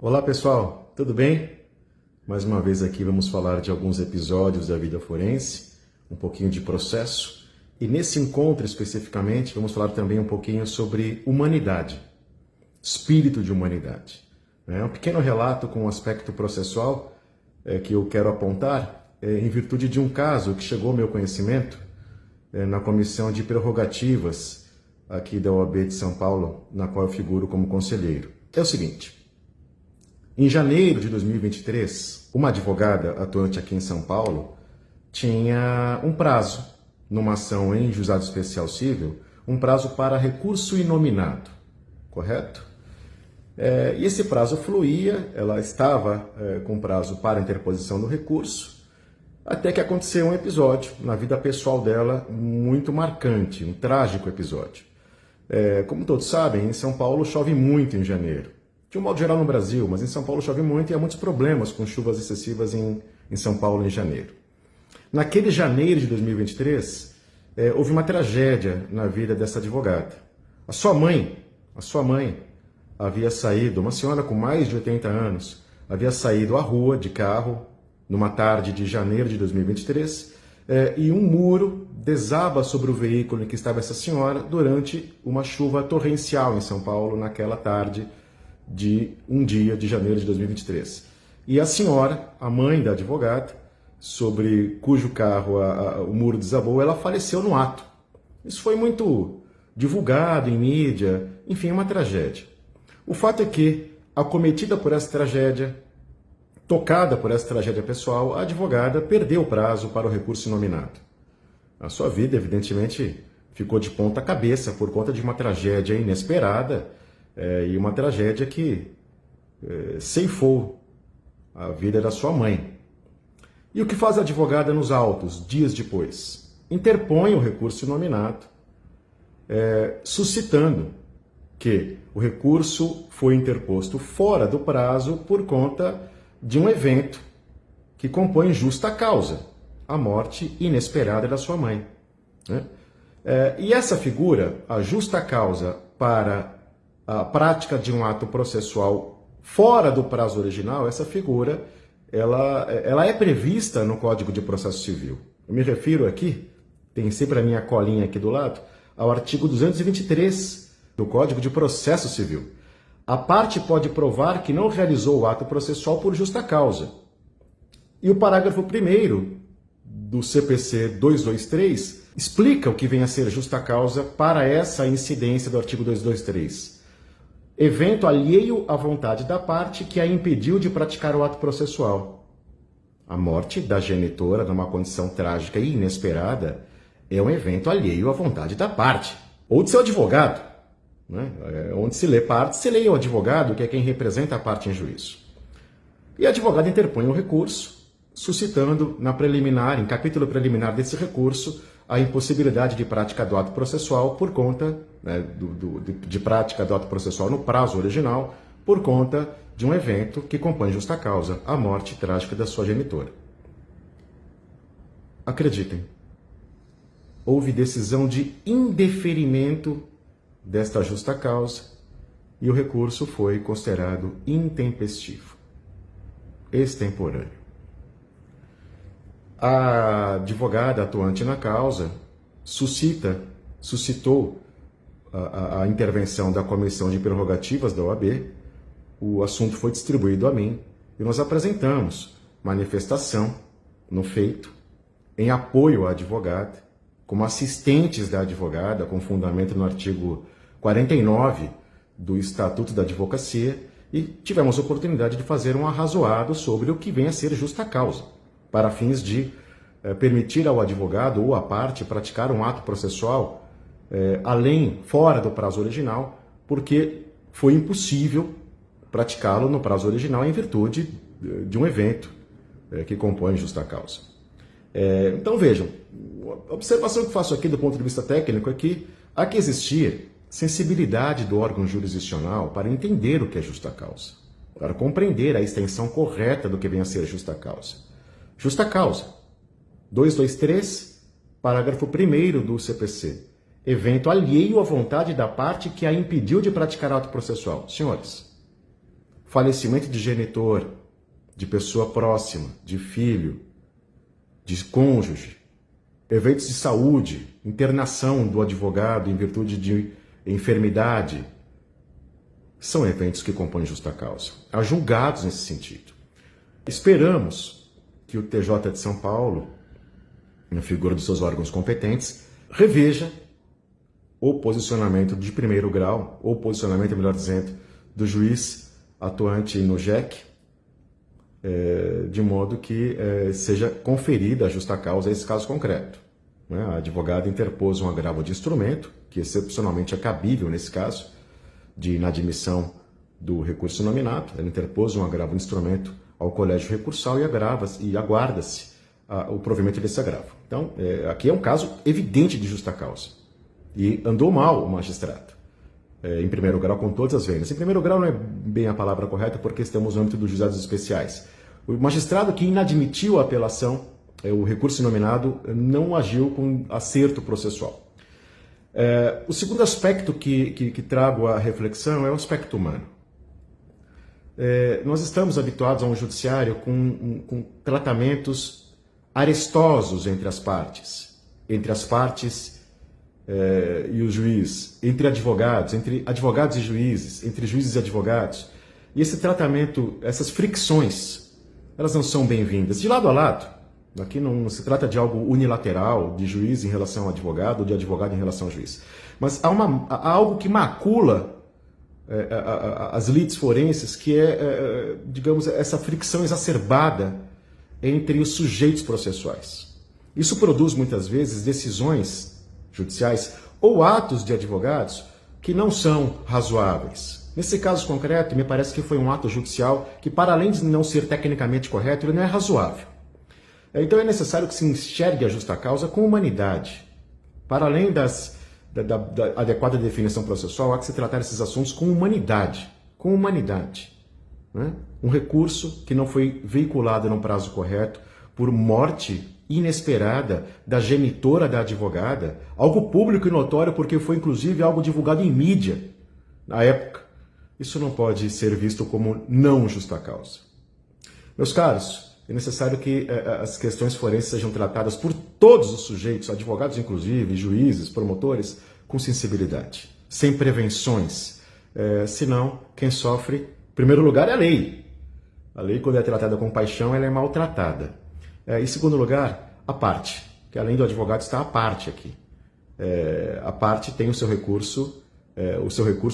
Olá pessoal, tudo bem? Mais uma vez aqui vamos falar de alguns episódios da vida forense, um pouquinho de processo, e nesse encontro especificamente vamos falar também um pouquinho sobre humanidade, espírito de humanidade. É um pequeno relato com um aspecto processual que eu quero apontar em virtude de um caso que chegou ao meu conhecimento na comissão de prerrogativas aqui da OAB de São Paulo, na qual eu figuro como conselheiro. É o seguinte: em janeiro de 2023, uma advogada atuante aqui em São Paulo tinha um prazo, numa ação em juizado especial civil, um prazo para recurso inominado, correto? E esse prazo fluía, ela estava com prazo para interposição do recurso, até que aconteceu um episódio na vida pessoal dela muito marcante, um trágico episódio. Como todos sabem, em São Paulo chove muito em janeiro. De um modo geral no Brasil, mas em São Paulo chove muito e há muitos problemas com chuvas excessivas em São Paulo em janeiro. Naquele janeiro de 2023, houve uma tragédia na vida dessa advogada. A sua mãe havia saído, uma senhora com mais de 80 anos, havia saído à rua de carro numa tarde de janeiro de 2023 e um muro desaba sobre o veículo em que estava essa senhora durante uma chuva torrencial em São Paulo naquela tarde de um dia de janeiro de 2023. E a senhora, a mãe da advogada, sobre cujo carro o muro desabou, ela faleceu no ato. Isso foi muito divulgado em mídia, enfim, uma tragédia. O fato é que, acometida por essa tragédia, tocada por essa tragédia pessoal, a advogada perdeu o prazo para o recurso inominado. A sua vida, evidentemente, ficou de ponta cabeça por conta de uma tragédia inesperada e uma tragédia que ceifou a vida da sua mãe. E o que faz a advogada nos autos, dias depois? Interpõe o recurso inominado, suscitando que o recurso foi interposto fora do prazo por conta de um evento que compõe justa causa, a morte inesperada da sua mãe. E essa figura, a justa causa para a prática de um ato processual fora do prazo original, essa figura ela é prevista no Código de Processo Civil. Eu me refiro aqui, tem sempre a minha colinha aqui do lado, ao artigo 223 do Código de Processo Civil. A parte pode provar que não realizou o ato processual por justa causa. E o parágrafo 1º do CPC 223 explica o que vem a ser justa causa para essa incidência do artigo 223. Evento alheio à vontade da parte que a impediu de praticar o ato processual. A morte da genitora numa condição trágica e inesperada é um evento alheio à vontade da parte, ou de seu advogado. Onde se lê parte, se lê o advogado, que é quem representa a parte em juízo. E a advogada interpõe o recurso, suscitando na preliminar, em capítulo preliminar desse recurso, a impossibilidade de prática do ato processual por conta de prática do ato processual no prazo original, por conta de um evento que compõe justa causa, a morte trágica da sua genitora. Acreditem, houve decisão de indeferimento desta justa causa e o recurso foi considerado intempestivo, extemporâneo. A advogada atuante na causa suscitou a intervenção da Comissão de Prerrogativas da OAB, o assunto foi distribuído a mim e nós apresentamos manifestação no feito em apoio à advogada, como assistentes da advogada, com fundamento no artigo 49 do Estatuto da Advocacia, e tivemos oportunidade de fazer um arrazoado sobre o que vem a ser justa causa, para fins de permitir ao advogado ou à parte praticar um ato processual fora do prazo original, porque foi impossível praticá-lo no prazo original em virtude de um evento que compõe justa causa. Então vejam, a observação que faço aqui do ponto de vista técnico é que há que existir sensibilidade do órgão jurisdicional para entender o que é justa causa, para compreender a extensão correta do que vem a ser justa causa. Justa causa, 223, parágrafo 1º do CPC. Evento alheio à vontade da parte que a impediu de praticar ato processual. Senhores, falecimento de genitor, de pessoa próxima, de filho, de cônjuge, eventos de saúde, internação do advogado em virtude de enfermidade, são eventos que compõem justa causa. Há julgados nesse sentido. Esperamos que o TJ de São Paulo, na figura dos seus órgãos competentes, reveja o posicionamento de primeiro grau, ou posicionamento, melhor dizendo, do juiz atuante no JEC, de modo que seja conferida a justa causa a esse caso concreto. A advogada interpôs um agravo de instrumento, que excepcionalmente é cabível nesse caso, de inadmissão do recurso nominado. Ela interpôs um agravo de instrumento ao colégio recursal e aguarda-se o provimento desse agravo. Então, aqui é um caso evidente de justa causa. E andou mal o magistrado, em primeiro grau, com todas as vendas. Em primeiro grau não é bem a palavra correta, porque estamos no âmbito dos juizados especiais. O magistrado que inadmitiu a apelação, o recurso nominado, não agiu com acerto processual. O segundo aspecto que trago à reflexão é o aspecto humano. Nós estamos habituados a um judiciário com tratamentos arestosos entre as partes e o juiz, entre advogados e juízes, entre juízes e advogados. E esse tratamento, essas fricções, elas não são bem-vindas. De lado a lado, aqui não se trata de algo unilateral, de juiz em relação ao advogado ou de advogado em relação ao juiz. Mas há algo que macula as lides forenses, que é, digamos, essa fricção exacerbada entre os sujeitos processuais. Isso produz, muitas vezes, decisões judiciais ou atos de advogados que não são razoáveis. Nesse caso concreto, me parece que foi um ato judicial que, para além de não ser tecnicamente correto, ele não é razoável. Então é necessário que se enxergue a justa causa com humanidade. Para além da adequada definição processual, há que se tratar esses assuntos com humanidade. Com humanidade. Né? Um recurso que não foi veiculado no prazo correto por morte inesperada da genitora da advogada, algo público e notório porque foi inclusive algo divulgado em mídia na época. Isso não pode ser visto como não justa causa. Meus caros, é necessário que as questões forenses sejam tratadas por todos os sujeitos, advogados inclusive, juízes, promotores, com sensibilidade, sem prevenções. Senão, quem sofre, em primeiro lugar, é a lei. A lei, quando é tratada com paixão, ela é maltratada. Em segundo lugar, a parte, que além do advogado está a parte aqui. A parte tem o seu recurso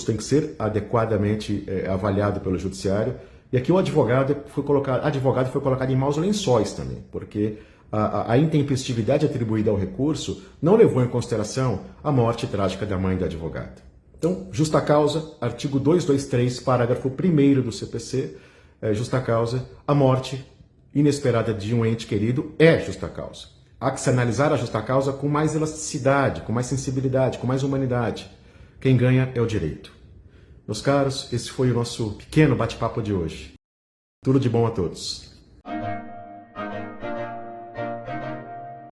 tem que ser adequadamente avaliado pelo judiciário. E aqui o advogado foi colocado em maus lençóis também, porque a intempestividade atribuída ao recurso não levou em consideração a morte trágica da mãe da advogada. Então, justa causa, artigo 223, parágrafo 1º do CPC, justa causa, a morte inesperada de um ente querido é justa causa. Há que se analisar a justa causa com mais elasticidade, com mais sensibilidade, com mais humanidade. Quem ganha é o direito. Meus caros, esse foi o nosso pequeno bate-papo de hoje. Tudo de bom a todos.